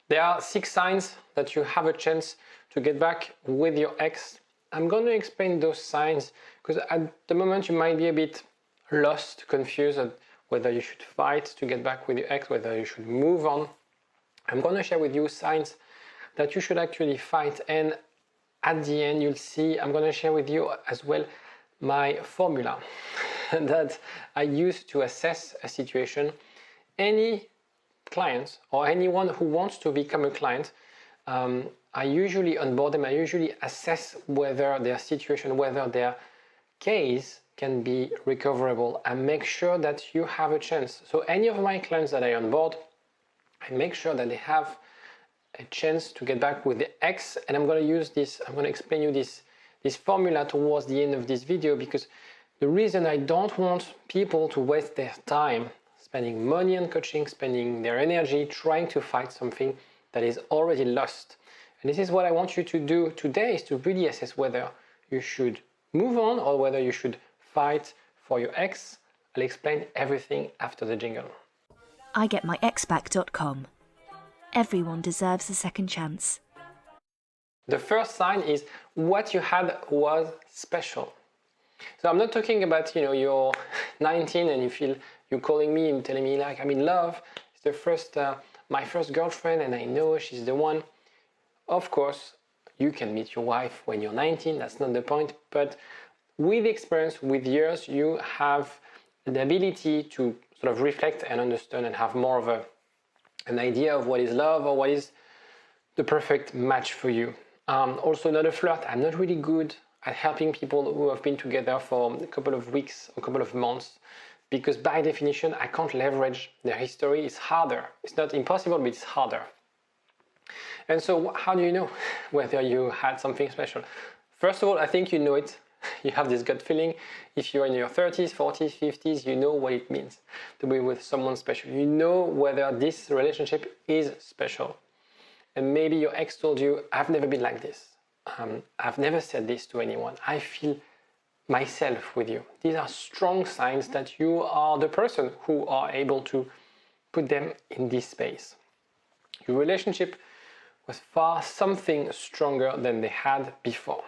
There are 6 signs that you have a chance to get back with your ex. I'm going to explain those signs because at the moment you might be a bit lost, confused on whether you should fight to get back with your ex, whether you should move on. I'm going to share with you signs that you should actually fight, and at the end you'll see I'm going to share with you as well my formula that I use to assess a situation. Any clients or anyone who wants to become a client, I usually onboard them, I usually assess whether their situation, whether their case can be recoverable, and make sure that you have a chance. So any of my clients that I onboard, I make sure that they have a chance to get back with the ex, and I'm going to explain you this formula towards the end of this video, because the reason I don't want people to waste their time spending money on coaching, spending their energy trying to fight something that is already lost. And this is what I want you to do today, is to really assess whether you should move on or whether you should fight for your ex. I'll explain everything after the jingle. IGetMyExBack.com. Everyone deserves a second chance. The first sign is what you had was special. So I'm not talking about, you're 19 and you're calling me and telling me like I'm in love. It's my first girlfriend and I know she's the one. Of course, you can meet your wife when you're 19. That's not the point. But with experience, with years, you have the ability to sort of reflect and understand and have more of an idea of what is love or what is the perfect match for you. Also, not a flirt. I'm not really good at helping people who have been together for a couple of weeks, a couple of months, because by definition, I can't leverage their history. It's harder. It's not impossible, but it's harder. And so how do you know whether you had something special? First of all, I think you know it. You have this gut feeling. If you're in your 30s, 40s, 50s, you know what it means to be with someone special. You know whether this relationship is special. And maybe your ex told you, I've never been like this. I've never said this to anyone. I feel myself with you. These are strong signs that you are the person who are able to put them in this space. Your relationship was far something stronger than they had before.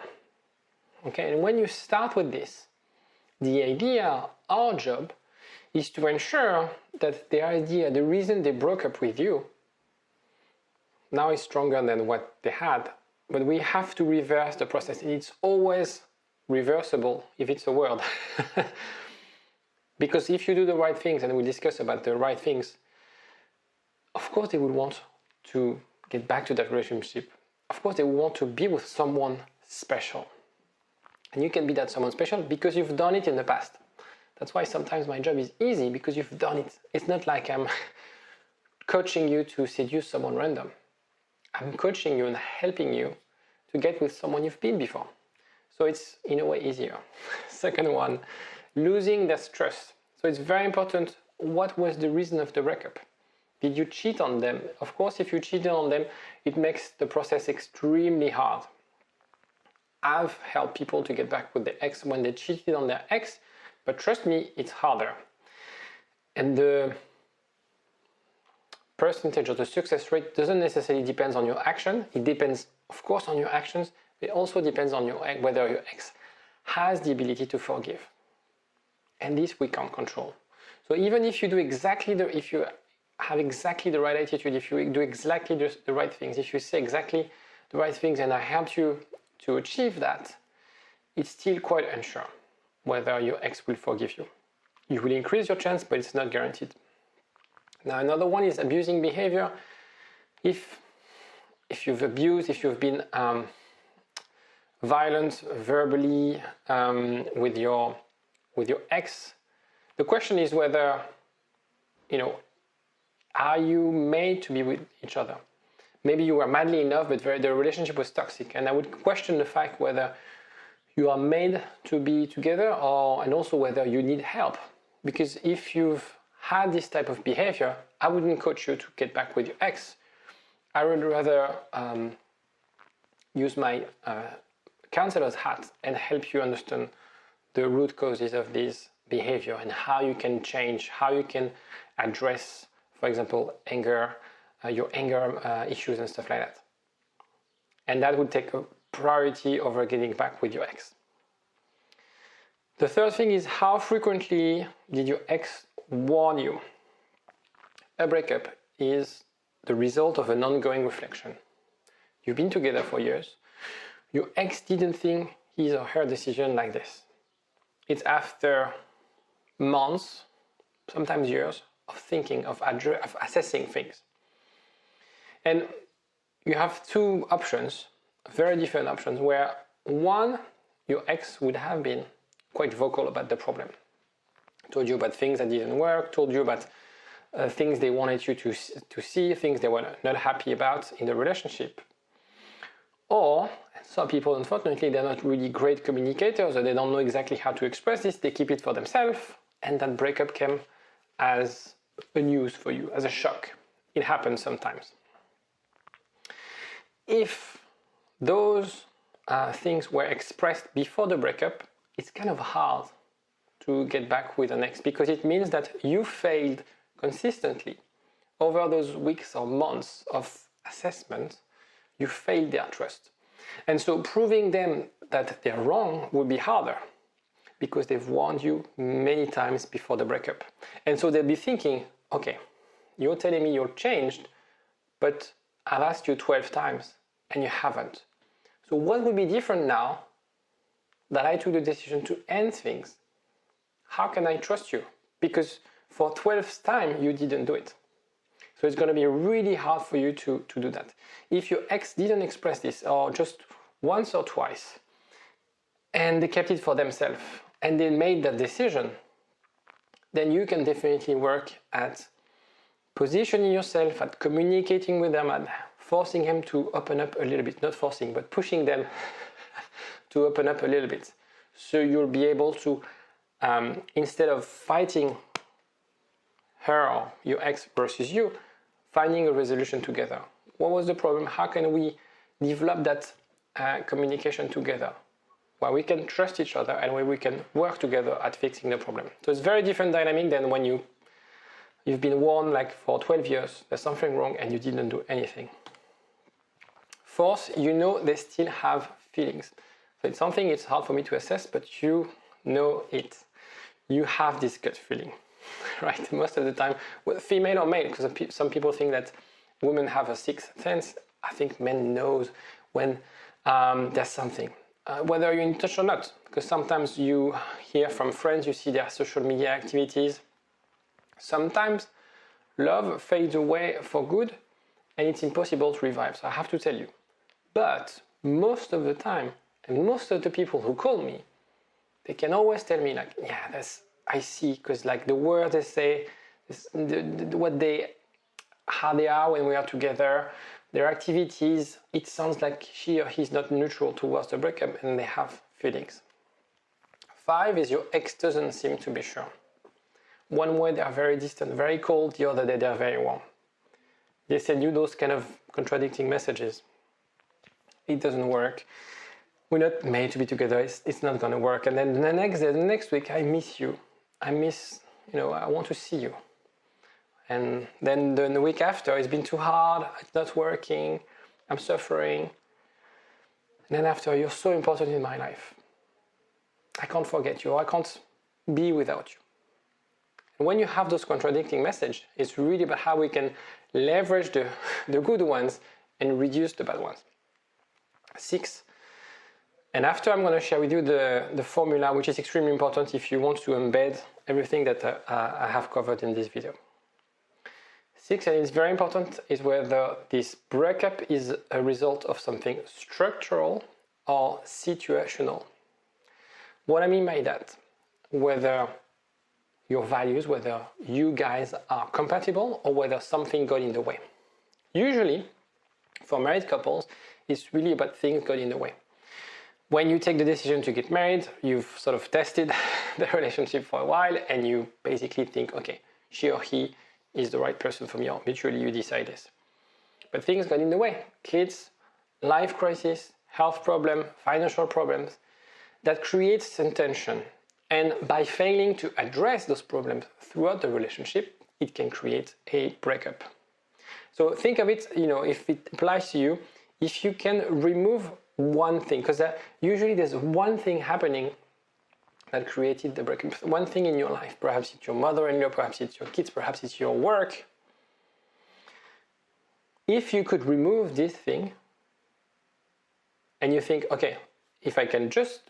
Okay, and when you start with this, the idea, our job, is to ensure that the reason they broke up with you now is stronger than what they had. But we have to reverse the process. It's always reversible, if it's a word. Because if you do the right things, and we discuss about the right things, of course they will want to get back to that relationship. Of course they will want to be with someone special. And you can be that someone special because you've done it in the past. That's why sometimes my job is easy, because you've done it. It's not like I'm coaching you to seduce someone random. I'm coaching you and helping you to get with someone you've been before. So it's in a way easier. Second one, losing their trust. So it's very important. What was the reason of the breakup? Did you cheat on them? Of course, if you cheated on them, it makes the process extremely hard. I've helped people to get back with their ex when they cheated on their ex, but trust me, it's harder. And the percentage of the success rate doesn't necessarily depend on your action. It depends, of course, on your actions. It also depends on whether your ex has the ability to forgive. And this we can't control. So even if you do if you have exactly the right attitude, if you do exactly the right things, if you say exactly the right things, and I helped you to achieve that, it's still quite unsure whether your ex will forgive you. You will increase your chance, but it's not guaranteed. Now, another one is abusing behavior. If you've abused, if you've been violent verbally with your ex, the question is whether, are you made to be with each other? Maybe you were madly in love, but the relationship was toxic. And I would question the fact whether you are made to be together, and also whether you need help. Because if you've had this type of behavior, I wouldn't coach you to get back with your ex. I would rather use my counselor's hat and help you understand the root causes of this behavior and how you can change, how you can address, for example, anger, your anger issues and stuff like that. And that would take a priority over getting back with your ex. The third thing is, how frequently did your ex warn you? A breakup is the result of an ongoing reflection. You've been together for years. Your ex didn't think his or her decision like this. It's after months, sometimes years, of thinking, of assessing things. And you have two options, very different options, where one, your ex would have been quite vocal about the problem. Told you about things that didn't work, told you about things they wanted you to see, things they were not happy about in the relationship. Or, some people, unfortunately, they're not really great communicators, or they don't know exactly how to express this, they keep it for themselves, and that breakup came as a news for you, as a shock. It happens sometimes. If those things were expressed before the breakup, it's kind of hard to get back with an ex, because it means that you failed consistently over those weeks or months of assessment. You failed their trust. And so proving them that they're wrong would be harder, because they've warned you many times before the breakup. And so they'll be thinking, okay, you're telling me you're changed, but I've asked you 12 times and you haven't. So what would be different now that I took the decision to end things? How can I trust you? Because for 12th time, you didn't do it. So it's going to be really hard for you to do that. If your ex didn't express this, or just once or twice, and they kept it for themselves, and they made that decision, then you can definitely work at positioning yourself, at communicating with them, at forcing him to open up a little bit. Not forcing, but pushing them to open up a little bit. So you'll be able to, instead of fighting her or your ex versus you, finding a resolution together. What was the problem? How can we develop that communication together, where we can trust each other and where we can work together at fixing the problem? So it's very different dynamic than when you've been warned like for 12 years, there's something wrong and you didn't do anything. Fourth, you know they still have feelings. So it's something it's hard for me to assess, but you know it. You have this gut feeling. Right, most of the time, female or male, because some people think that women have a sixth sense. I think men knows when there's something, whether you're in touch or not, because sometimes you hear from friends, you see their social media activities. Sometimes love fades away for good and it's impossible to revive, so I have to tell you. But most of the time, and most of the people who call me, they can always tell me like, yeah, I see, because like the words they say, how they are when we are together, their activities, it sounds like she or he's not neutral towards the breakup and they have feelings. 5 is your ex doesn't seem to be sure. One way they are very distant, very cold, the other day they are very warm. They send you those kind of contradicting messages. It doesn't work. We're not made to be together, it's not gonna work. And then the next day, the next week, I miss you. I want to see you. And then the week after, it's been too hard, it's not working, I'm suffering. And then after, you're so important in my life. I can't forget you, or I can't be without you. And when you have those contradicting messages, it's really about how we can leverage the good ones and reduce the bad ones. 6. And after, I'm going to share with you the formula, which is extremely important if you want to embed everything that I have covered in this video. 6, and it's very important, is whether this breakup is a result of something structural or situational. What I mean by that, whether your values, whether you guys are compatible or whether something got in the way. Usually, for married couples, it's really about things got in the way. When you take the decision to get married, you've sort of tested the relationship for a while and you basically think, okay, she or he is the right person for me, or mutually you decide this. But things got in the way. Kids, life crisis, health problem, financial problems, that creates some tension. And by failing to address those problems throughout the relationship, it can create a breakup. So think of it, if it applies to you, if you can remove one thing, because usually there's one thing happening that created the breakup, one thing in your life. Perhaps it's your mother-in-law, perhaps it's your kids, perhaps it's your work. If you could remove this thing, and you think, okay, if I can just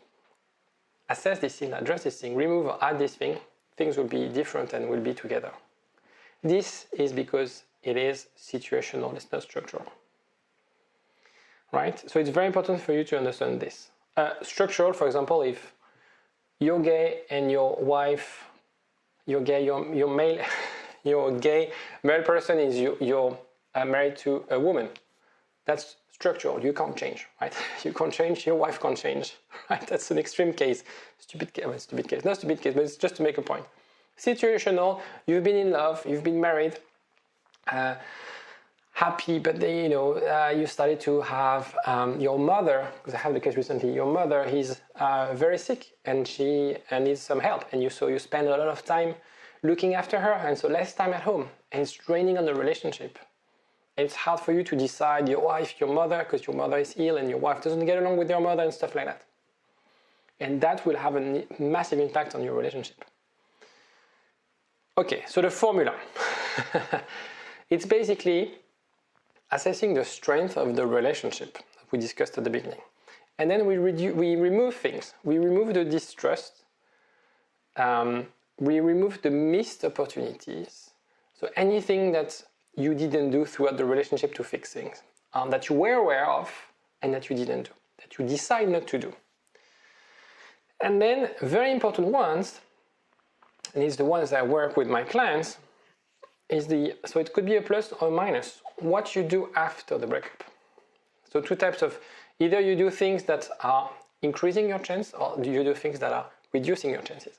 assess this thing, address this thing, remove or add this thing, things will be different and will be together. This is because it is situational, it's not structural. Right? So it's very important for you to understand this. Structural, for example, if you're gay and your wife, you're gay, you're male, you're a gay male person is you're married to a woman. That's structural. You can't change, right? You can't change. Your wife can't change, right? That's an extreme case. Stupid case, not stupid case, but it's just to make a point. Situational. You've been in love. You've been married. Happy, but then you started to have your mother, because I have the case recently. Your mother is very sick and she needs some help, and you spend a lot of time looking after her, and so less time at home, and it's draining on the relationship. And it's hard for you to decide your mother, because your mother is ill and your wife doesn't get along with your mother and stuff like that. And that will have a massive impact on your relationship. Okay, so the formula. It's basically assessing the strength of the relationship that we discussed at the beginning. And then we remove things. We remove the distrust. We remove the missed opportunities. So anything that you didn't do throughout the relationship to fix things, that you were aware of and that you didn't do, that you decide not to do. And then very important ones, and it's the ones that I work with my clients, so it could be a plus or a minus, what you do after the breakup. So two types of, either you do things that are increasing your chance, or do you do things that are reducing your chances.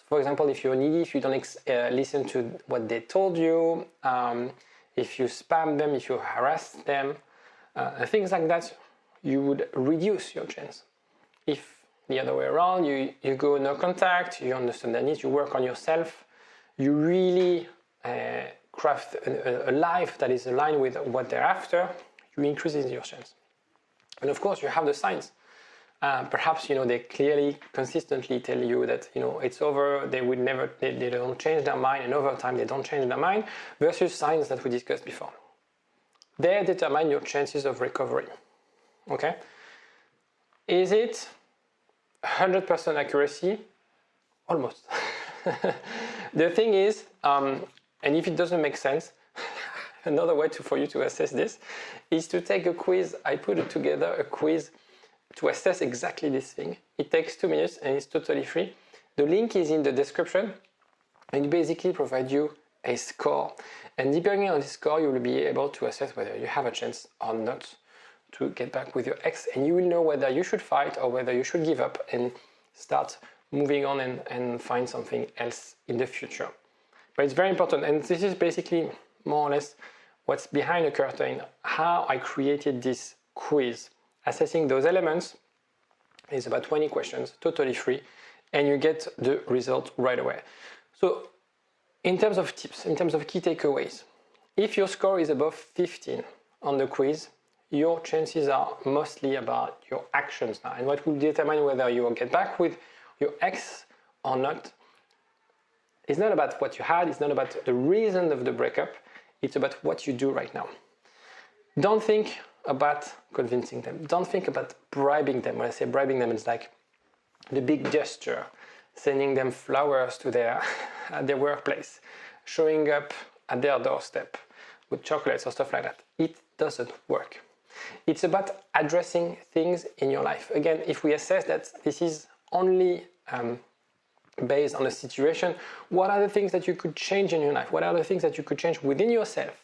For example, if you're needy, if you don't listen to what they told you, if you spam them, if you harass them, things like that, you would reduce your chance. If the other way around, you go no contact, you understand their needs, you work on yourself, you really craft a life that is aligned with what they're after, you increase your chance. And of course, you have the signs. Perhaps they clearly, consistently tell you that it's over. They would never, they don't change their mind, and over time they don't change their mind. Versus signs that we discussed before. They determine your chances of recovery. Okay? Is it 100% accuracy? Almost. The thing is, and if it doesn't make sense, another way for you to assess this is to take a quiz. I put together a quiz to assess exactly this thing. It takes 2 minutes and it's totally free. The link is in the description, and it basically provides you a score. And depending on this score, you will be able to assess whether you have a chance or not to get back with your ex, and you will know whether you should fight or whether you should give up and start moving on and find something else in the future. But it's very important, and this is basically more or less what's behind the curtain, how I created this quiz. Assessing those elements is about 20 questions, totally free, and you get the result right away. So in terms of tips, in terms of key takeaways, if your score is above 15 on the quiz, your chances are mostly about your actions now. And what will determine whether you will get back with your ex or not is not about what you had, it's not about the reason of the breakup, it's about what you do right now. Don't think about convincing them. Don't think about bribing them. When I say bribing them, it's like the big gesture, sending them flowers to at their workplace, showing up at their doorstep with chocolates or stuff like that. It doesn't work. It's about addressing things in your life. Again, if we assess that this is only based on a situation, what are the things that you could change in your life? What are the things that you could change within yourself?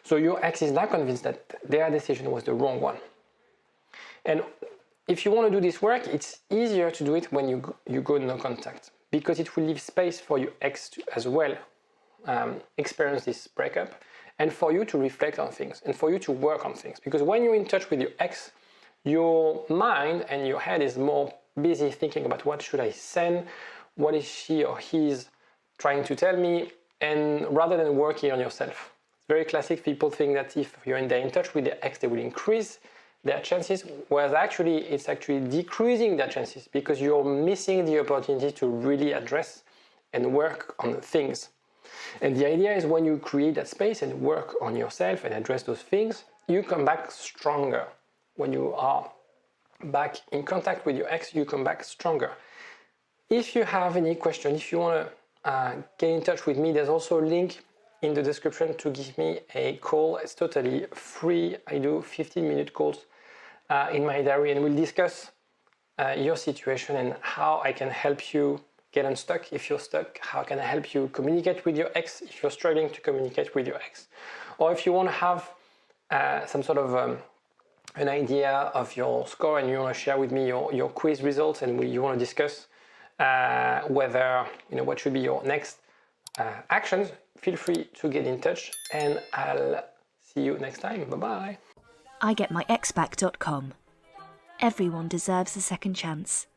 So your ex is not convinced that their decision was the wrong one. And if you want to do this work, it's easier to do it when you go no contact, because it will leave space for your ex to as well experience this breakup, and for you to reflect on things and for you to work on things. Because when you're in touch with your ex, your mind and your head is more busy thinking about what should I send, what is she or he trying to tell me, and rather than working on yourself. It's very classic. People think that if you're in touch with their ex, they will increase their chances, whereas actually it's actually decreasing their chances because you're missing the opportunity to really address and work on things. And the idea is when you create that space and work on yourself and address those things, you come back stronger. When you are back in contact with your ex, you come back stronger. If you have any question, if you want to get in touch with me, there's also a link in the description to give me a call. It's totally free. I do 15-minute calls in my diary, and we'll discuss your situation and how I can help you get unstuck if you're stuck. How can I help you communicate with your ex if you're struggling to communicate with your ex? Or if you want to have some sort of an idea of your score and you want to share with me your quiz results, and you want to discuss whether, what should be your next actions, feel free to get in touch, and I'll see you next time. Bye-bye. IGetMyExBack.com. Everyone deserves a second chance.